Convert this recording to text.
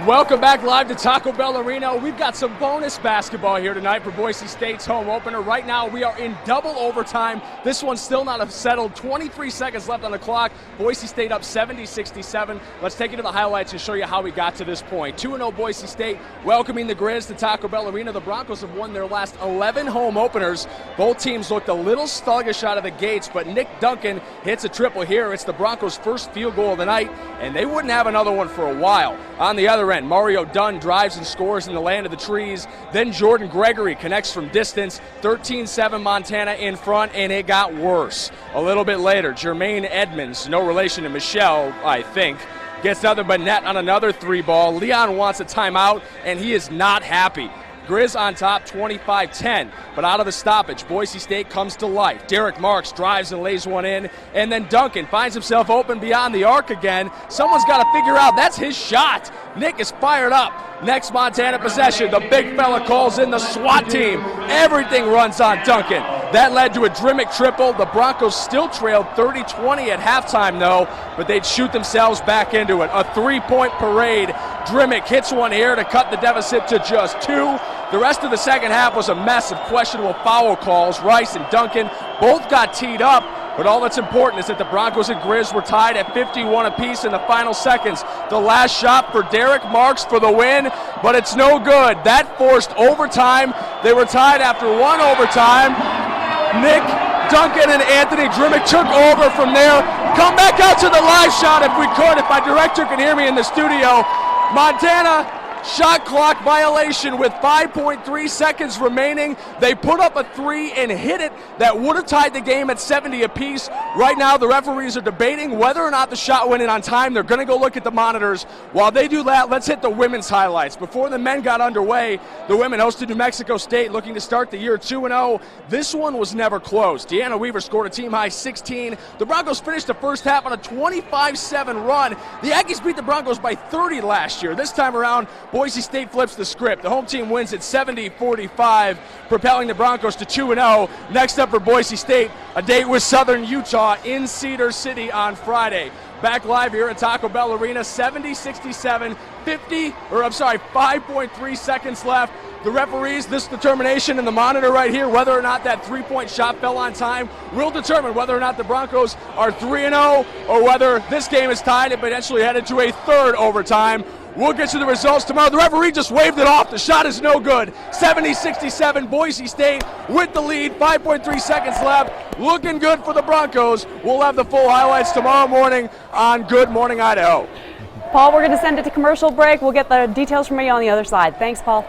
Welcome back live to Taco Bell Arena. We've got some bonus basketball here tonight for Boise State's home opener. Right now we are in double overtime. This one's still not settled. 23 seconds left on the clock. Boise State up 70-67. Let's take you to the highlights and show you how we got to this point. 2-0 Boise State welcoming the Grizz to Taco Bell Arena. The Broncos have won their last 11 home openers. Both teams looked a little sluggish out of the gates, but Nick Duncan hits a triple here. It's the Broncos' first field goal of the night, and they wouldn't have another one for a while. On the other end, Mario Dunn drives and scores in the land of the trees. Then Jordan Gregory connects from distance. 13-7 Montana in front, and it got worse. A little bit later, Jermaine Edmonds, no relation to Michelle, I think, gets nothing but net on another three ball. Leon wants a timeout, and he is not happy. Grizz on top 25-10, but out of the stoppage, Boise State comes to life. Derek Marks drives and lays one in, and then Duncan finds himself open beyond the arc again. Someone's got to figure out that's his shot. Nick is fired up. Next Montana possession, the big fella calls in the SWAT team. Everything runs on Duncan. That led to a Drmic triple. The Broncos still trailed 30-20 at halftime, though, but they'd shoot themselves back into it. A three-point parade. Drmic hits one here to cut the deficit to just 2. The rest of the second half was a mess of questionable foul calls. Rice and Duncan both got teed up, but all that's important is that the Broncos and Grizz were tied at 51 apiece in the final seconds. The last shot for Derek Marks for the win, but it's no good. That forced overtime. They were tied after one overtime. Nick Duncan and Anthony Drmic took over from there. Come back out to the live shot if we could, if my director can hear me in the studio. Montana, shot clock violation with 5.3 seconds remaining. They put up a three and hit it. That would have tied the game at 70 apiece. Right now, the referees are debating whether or not the shot went in on time. They're going to go look at the monitors. While they do that, let's hit the women's highlights. Before the men got underway, the women hosted New Mexico State, looking to start the year 2-0. This one was never close. Deanna Weaver scored a team-high 16. The Broncos finished the first half on a 25-7 run. The Aggies beat the Broncos by 30 last year. This time around, Boise State flips the script. The home team wins at 70-45, propelling the Broncos to 2-0. Next up for Boise State, a date with Southern Utah in Cedar City on Friday. Back live here at Taco Bell Arena, 70-67, 5.3 seconds left. The referees, this determination in the monitor right here, whether or not that three-point shot fell on time, will determine whether or not the Broncos are 3-0 or whether this game is tied and potentially headed to a third overtime. We'll get to the results tomorrow. The referee just waved it off. The shot is no good. 70-67, Boise State with the lead. 5.3 seconds left. Looking good for the Broncos. We'll have the full highlights tomorrow morning on Good Morning Idaho. Paul, we're going to send it to commercial break. We'll get the details from you on the other side. Thanks, Paul.